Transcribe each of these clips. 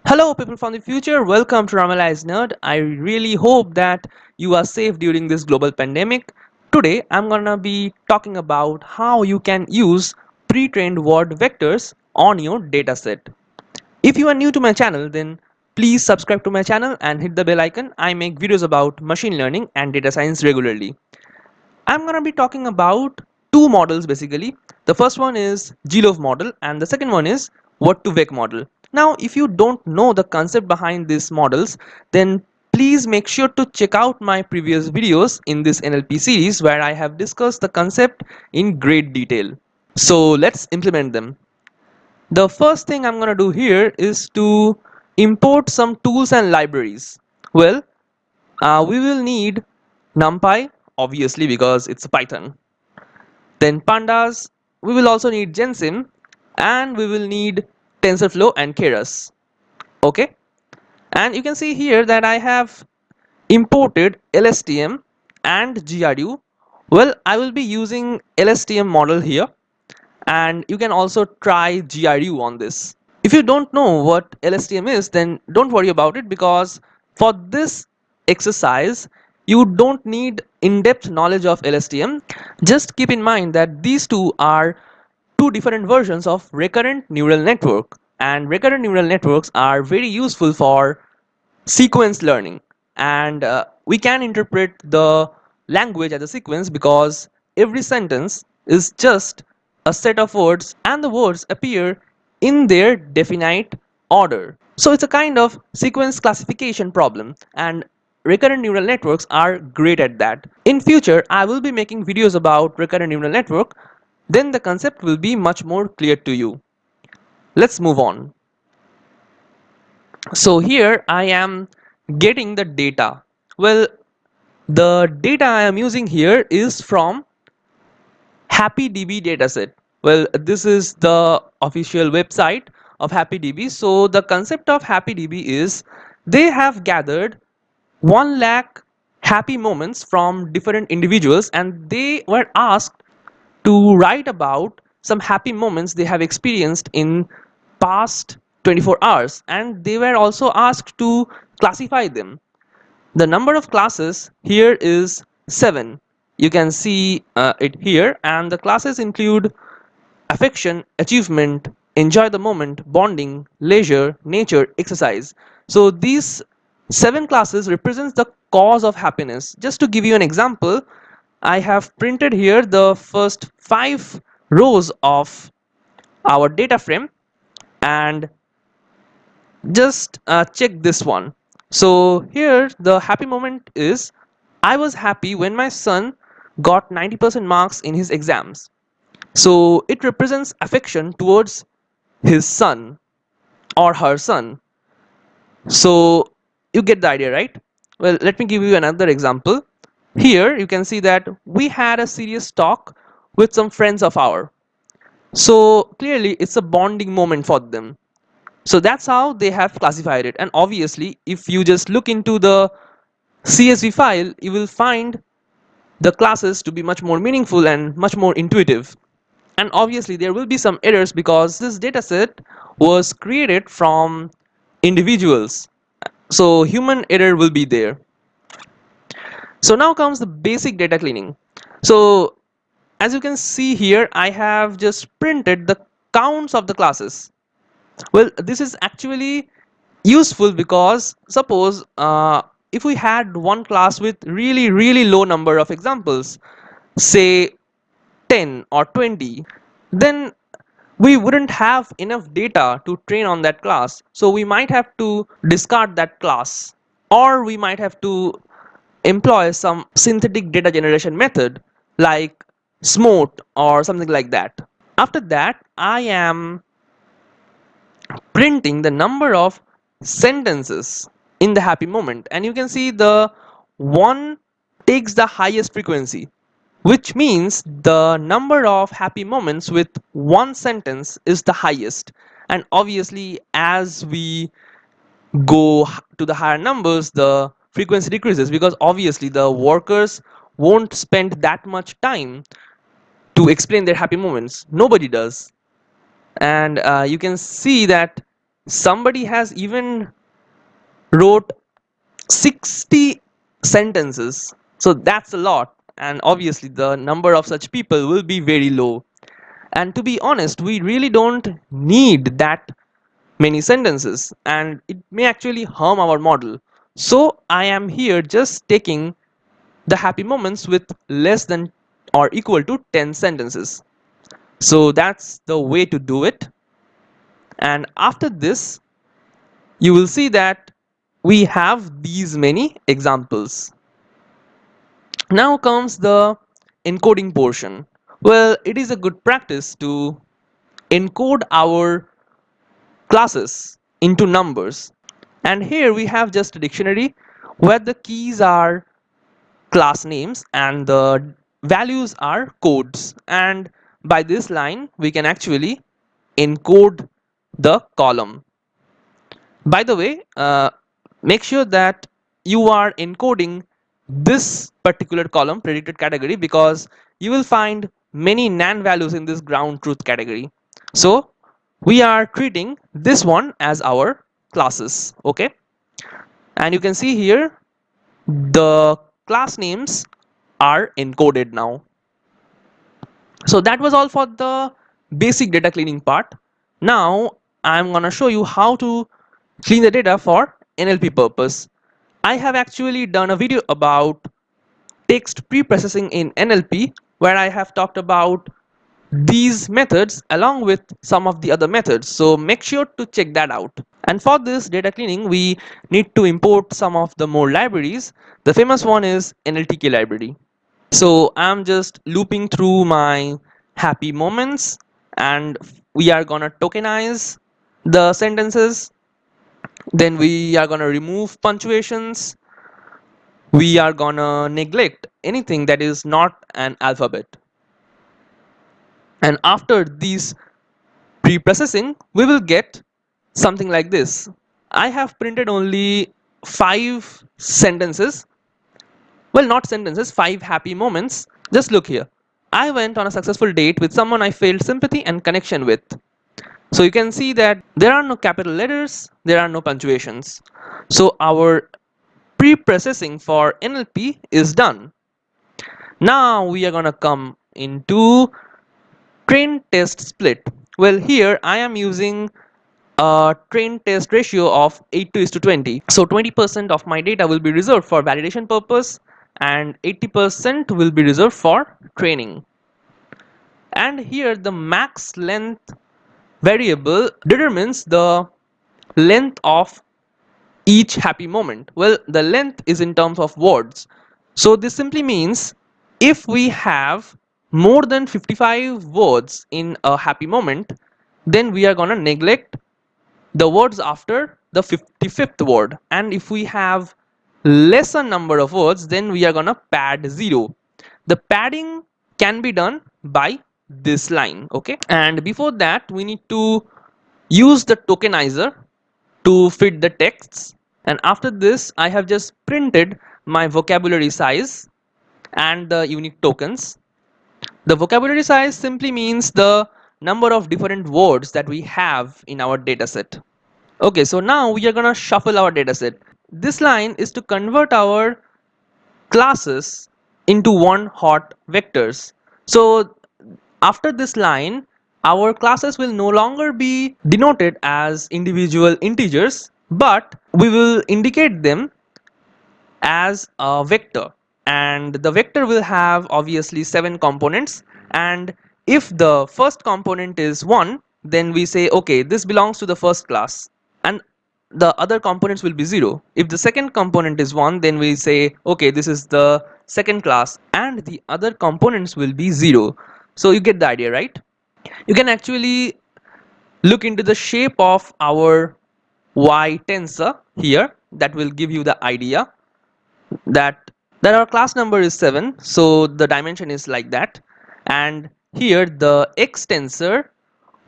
Hello, people from the future. Welcome to Normalized Nerd. I really hope that you are safe during this global pandemic. Today, I'm gonna be talking about how you can use pre-trained word vectors on your dataset. If you are new to my channel, then please subscribe to my channel and hit the bell icon. I make videos about machine learning and data science regularly. I'm gonna be talking about two models basically. The first one is GloVe model and the second one is Word2Vec model. Now, if you don't know the concept behind these models, then please make sure to check out my previous videos in this NLP series where I have discussed the concept in great detail. So let's implement them. The first thing I'm gonna do here is to import some tools and libraries. Well, we will need NumPy, obviously because it's Python. Then pandas, we will also need Gensim, and we will need TensorFlow and Keras. Okay, and you can see here that I have imported LSTM and GRU. Well, I will be using LSTM model here, and you can also try GRU on this. If you don't know what LSTM is, then don't worry about it, because for this exercise you don't need in-depth knowledge of LSTM. Just keep in mind that these two are two different versions of recurrent neural network, and recurrent neural networks are very useful for sequence learning, and we can interpret the language as a sequence because every sentence is just a set of words and the words appear in their definite order. So it's a kind of sequence classification problem, and recurrent neural networks are great at that. In future I will be making videos about recurrent neural network, then the concept will be much more clear to you. Let's move on. So here I am getting the data. Well, the data I am using here is from HappyDB dataset. Well, this is the official website of HappyDB. So the concept of HappyDB is they have gathered 1 lakh happy moments from different individuals, and they were asked to write about some happy moments they have experienced in past 24 hours, and they were also asked to classify them. The number of classes here is 7. You can see it here, and the classes include affection, achievement, enjoy the moment, bonding, leisure, nature, exercise. So these 7 classes represents the cause of happiness. Just to give you an example, I have printed here the first 5 rows of our data frame, and just check this one. So here the happy moment is, I was happy when my son got 90% marks in his exams. So it represents affection towards his son or her son. So you get the idea, right? Well, let me give you another example. Here you can see that we had a serious talk with some friends of ours. So clearly it's a bonding moment for them. So that's how they have classified it. And obviously if you just look into the CSV file, you will find the classes to be much more meaningful and much more intuitive. And obviously there will be some errors because this dataset was created from individuals, so human error will be there. So now comes the basic data cleaning. So as you can see here, I have just printed the counts of the classes. Well, this is actually useful because suppose if we had one class with really low number of examples, say 10 or 20, then we wouldn't have enough data to train on that class. So we might have to discard that class, or we might have to employ some synthetic data generation method like SMOT or something like that. After that, I am printing the number of sentences in the happy moment, and you can see the one takes the highest frequency, which means the number of happy moments with one sentence is the highest. And obviously as we go to the higher numbers, the frequency decreases, because obviously the workers won't spend that much time to explain their happy moments. Nobody does. And you can see that somebody has even wrote 60 sentences. So that's a lot, and obviously the number of such people will be very low. And to be honest, we really don't need that many sentences, and it may actually harm our model. So I am here just taking the happy moments with less than or equal to 10 sentences. So that's the way to do it. And after this, you will see that we have these many examples. Now comes the encoding portion. Well, it is a good practice to encode our classes into numbers. And here we have just a dictionary where the keys are class names and the values are codes. And by this line, we can actually encode the column. By the way, make sure that you are encoding this particular column, predicted category, because you will find many nan values in this ground truth category. So we are treating this one as our classes. Okay, and you can see here the class names are encoded now. So that was all for the basic data cleaning part. Now I'm gonna show you how to clean the data for NLP purpose. I have actually done a video about text pre-processing in NLP where I have talked about these methods along with some of the other methods, so make sure to check that out. And for this data cleaning we need to import some of the more libraries. The famous one is NLTK library. So I'm just looping through my happy moments, and we are gonna tokenize the sentences. Then we are gonna remove punctuations. We are gonna neglect anything that is not an alphabet. And after these pre-processing, we will get something like this. I have printed only 5 sentences. Well, not sentences, 5 happy moments. Just look here. I went on a successful date with someone I felt sympathy and connection with. So you can see that there are no capital letters, there are no punctuations. So our pre-processing for NLP is done. Now we are gonna come into train test split. Well, here I am using a train test ratio of 8:20. So 20% of my data will be reserved for validation purpose and 80% will be reserved for training. And here the max length variable determines the length of each happy moment. Well, the length is in terms of words. So this simply means if we have more than 55 words in a happy moment, then we are gonna neglect the words after the 55th word. And if we have lesser number of words, then we are gonna pad 0. The padding can be done by this line. Okay, and before that we need to use the tokenizer to fit the texts. And after this I have just printed my vocabulary size and the unique tokens. The vocabulary size simply means the number of different words that we have in our dataset. Okay, so now we are gonna shuffle our dataset. This line is to convert our classes into one hot vectors. So after this line, our classes will no longer be denoted as individual integers, but we will indicate them as a vector. And the vector will have obviously 7 components. And if the first component is 1, then we say, okay, this belongs to the first class. And the other components will be 0. If the second component is 1, then we say, okay, this is the second class, and the other components will be 0. So you get the idea, right? You can actually look into the shape of our y tensor here. That will give you the idea that our class number is 7, so the dimension is like that. And here the x tensor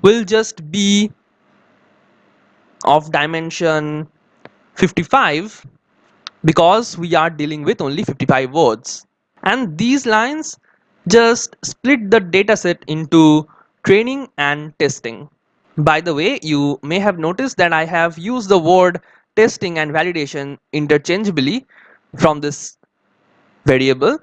will just be of dimension 55 because we are dealing with only 55 words. And these lines just split the dataset into training and testing. By the way, you may have noticed that I have used the word testing and validation interchangeably from this variable,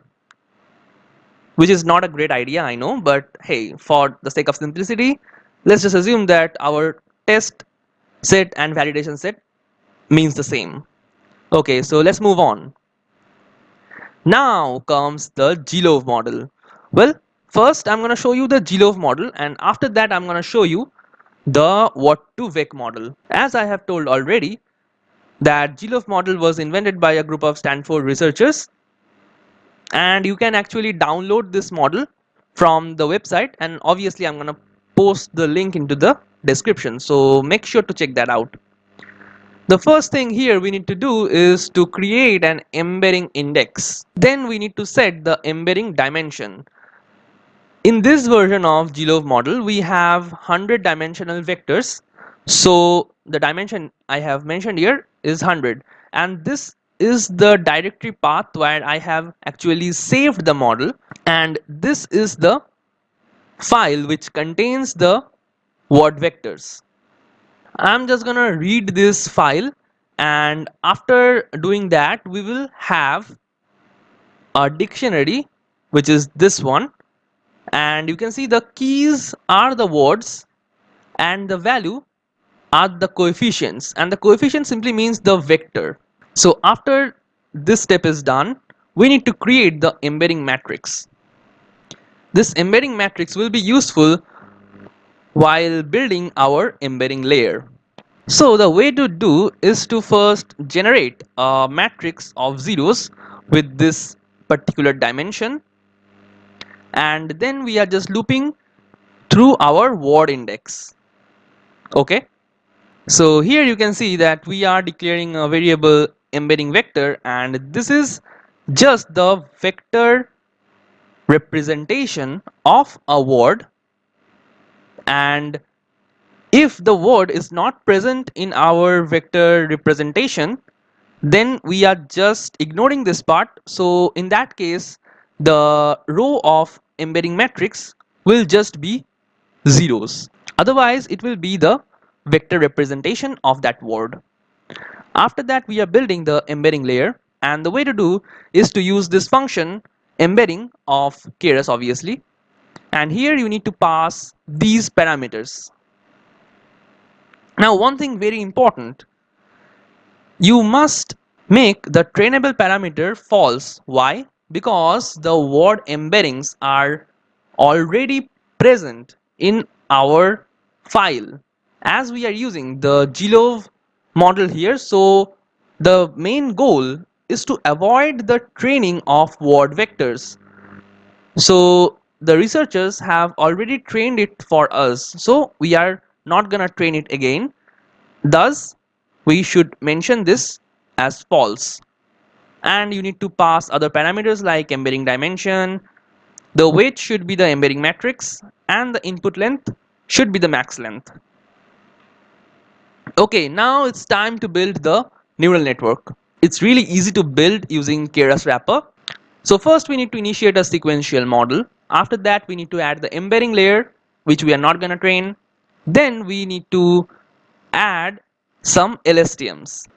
which is not a great idea, I know, but hey, for the sake of simplicity, let's just assume that our test set and validation set means the same. Okay, so let's move on. Now comes the GloVe model. Well, first I'm going to show you the GloVe model, and after that I'm going to show you the Word2Vec model. As I have told already, that GloVe model was invented by a group of Stanford researchers, and you can actually download this model from the website, and obviously I'm going to post the link into the description, so make sure to check that out. The first thing here we need to do is to create an embedding index. Then we need to set the embedding dimension. In this version of GloVe model, we have 100 dimensional vectors. So the dimension I have mentioned here is 100, and this is the directory path where I have actually saved the model, and this is the file which contains the word vectors. I'm just gonna read this file, and after doing that we will have a dictionary, which is this one, and you can see the keys are the words and the value are the coefficients, and the coefficient simply means the vector. So after this step is done, we need to create the embedding matrix. This embedding matrix will be useful while building our embedding layer. So the way to do is to first generate a matrix of zeros with this particular dimension, and then we are just looping through our word index. Okay, so here you can see that we are declaring a variable embedding vector, and this is just the vector representation of a word, and if the word is not present in our vector representation, then we are just ignoring this part. So in that case, the row of embedding matrix will just be zeros. Otherwise, it will be the vector representation of that word. After that, we are building the embedding layer, and the way to do is to use this function embedding of keras, obviously, and here you need to pass these parameters. Now, one thing very important, you must make the trainable parameter false. Why? Because the word embeddings are already present in our file, as we are using the GloVe model here. So the main goal is to avoid the training of word vectors. So the researchers have already trained it for us, so we are not gonna train it again. Thus we should mention this as false, and you need to pass other parameters like embedding dimension, the weight should be the embedding matrix, and the input length should be the max length. Okay, now it's time to build the neural network. It's really easy to build using Keras wrapper. So first we need to initiate a sequential model. After that we need to add the embedding layer, which we are not going to train. Then we need to add some LSTMs.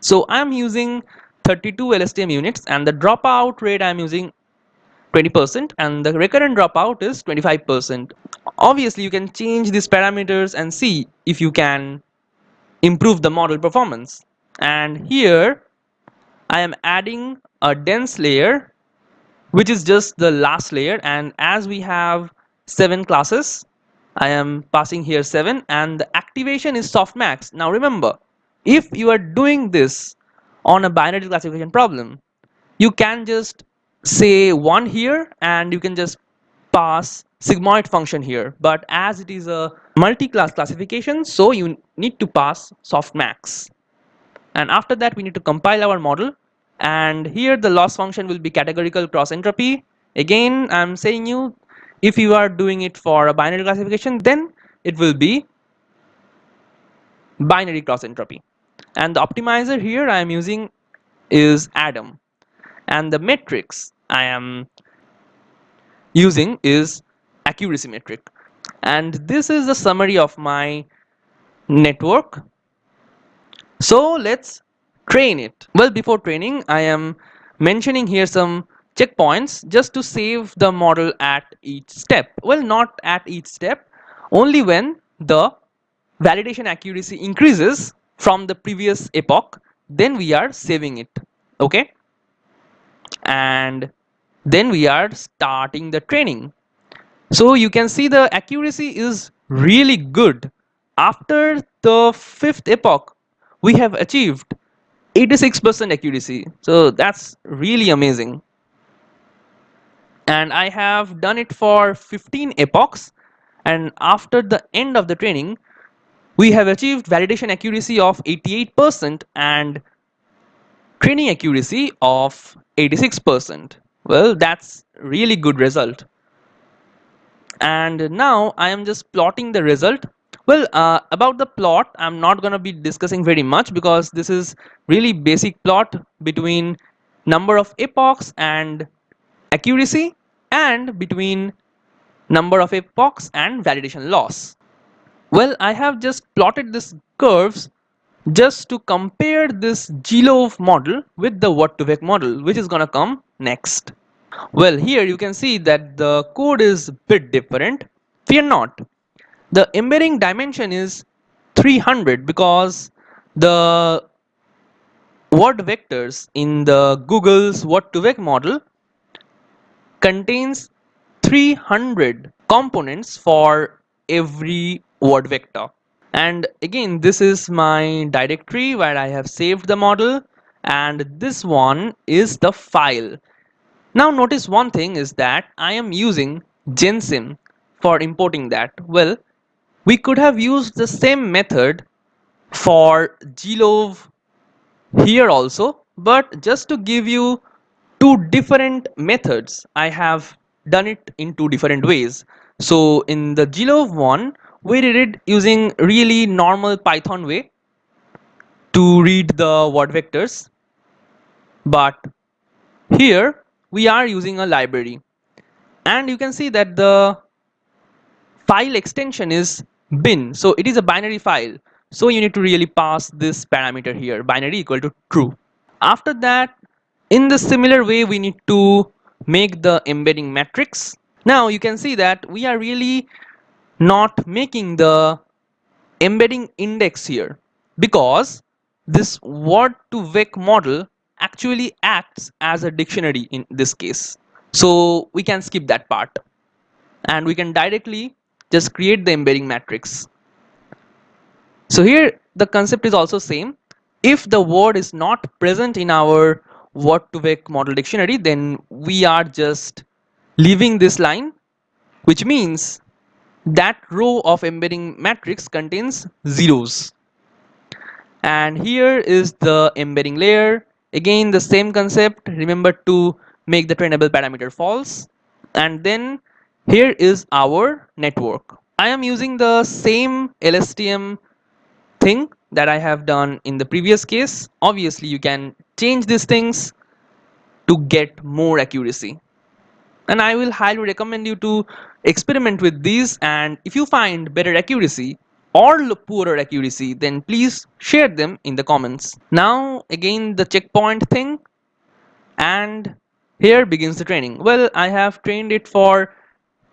So I'm using 32 LSTM units, and the dropout rate I'm using 20%, and the recurrent dropout is 25%. Obviously you can change these parameters and see if you can improve the model performance. And here I am adding a dense layer, which is just the last layer, and as we have 7 classes, I am passing here 7, and the activation is softmax. Now remember, if you are doing this on a binary classification problem, you can just say 1 here and you can just pass sigmoid function here, but as it is a multi-class classification, so you need to pass softmax. And after that we need to compile our model, and here the loss function will be categorical cross entropy. Again, I'm saying you, if you are doing it for a binary classification, then it will be binary cross entropy. And the optimizer here I am using is Adam, and the matrix I am using is accuracy metric. And this is the summary of my network. So let's train it. Well, before training, I am mentioning here some checkpoints just to save the model at each step. Well, not at each step, only when the validation accuracy increases from the previous epoch, then we are saving it. Okay, and then we are starting the training. So you can see the accuracy is really good. After the fifth epoch, we have achieved 86% accuracy. So that's really amazing. And I have done it for 15 epochs. And after the end of the training, we have achieved validation accuracy of 88% and training accuracy of 86%. Well, that's really good result. And now I am just plotting the result. Well, about the plot, I'm not going to be discussing very much because this is really basic plot between number of epochs and accuracy, and between number of epochs and validation loss. Well, I have just plotted this curves just to compare this GloVe model with the Word2Vec model, which is gonna come next. Well, here you can see that the code is a bit different. Fear not. The embedding dimension is 300 because the word vectors in the Google's Word2Vec model contains 300 components for every word vector. And again, this is my directory where I have saved the model, and this one is the file. Now notice one thing is that I am using gensim for importing that. Well, we could have used the same method for glove here also, but just to give you two different methods, I have done it in two different ways. So in the glove one, we did it using really normal Python way to read the word vectors, but here we are using a library, and you can see that the file extension is bin, so it is a binary file, so you need to really pass this parameter here, binary equal to true. After that, in the similar way, we need to make the embedding matrix. Now you can see that we are really not making the embedding index here because this Word2Vec model actually acts as a dictionary in this case. So we can skip that part and we can directly just create the embedding matrix. So here the concept is also same. If the word is not present in our Word2Vec model dictionary, then we are just leaving this line, which means that row of embedding matrix contains zeros. And here is the embedding layer. Again, the same concept. Remember to make the trainable parameter false. And then here is our network. I am using the same LSTM thing that I have done in the previous case. Obviously, you can change these things to get more accuracy. And I will highly recommend you to experiment with these, and if you find better accuracy or poorer accuracy, then please share them in the comments. Now again the checkpoint thing, and here begins the training. Well, I have trained it for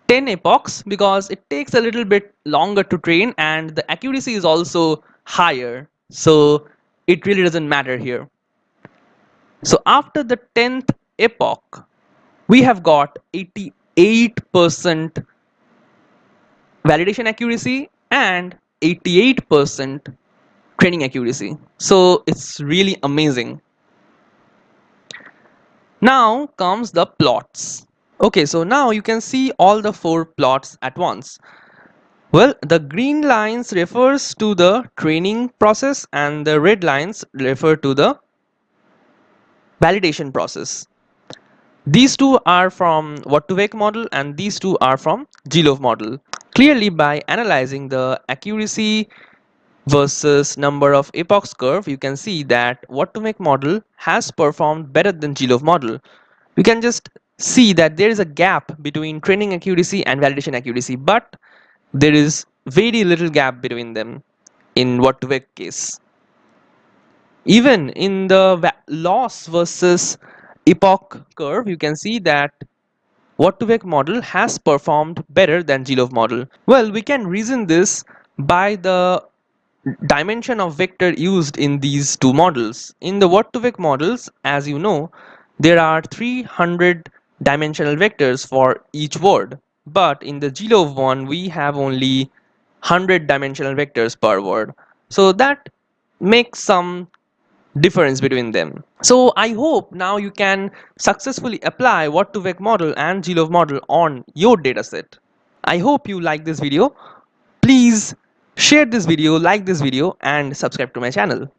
10 epochs because it takes a little bit longer to train and the accuracy is also higher, so it really doesn't matter here. So after the 10th epoch, we have got 88% validation accuracy and 88% training accuracy. So it's really amazing. Now comes the plots. Okay, so now you can see all the four plots at once. Well, the green lines refers to the training process and the red lines refer to the validation process. These two are from Word2Vec model and these two are from GloVe model. Clearly, by analyzing the accuracy versus number of epochs curve, you can see that Word2Vec model has performed better than GloVe model. You can just see that there is a gap between training accuracy and validation accuracy, but there is very little gap between them in Word2Vec case. Even in the loss versus epoch curve, you can see that Word2Vec model has performed better than GloVe model. Well, we can reason this by the dimension of vector used in these two models. In the Word2Vec models, as you know, there are 300 dimensional vectors for each word. But in the GloVe one, we have only 100 dimensional vectors per word. So that makes some difference between them. So I hope now you can successfully apply Word2Vec model and GloVe model on your dataset. I hope you like this video. Please share this video, like this video, and subscribe to my channel.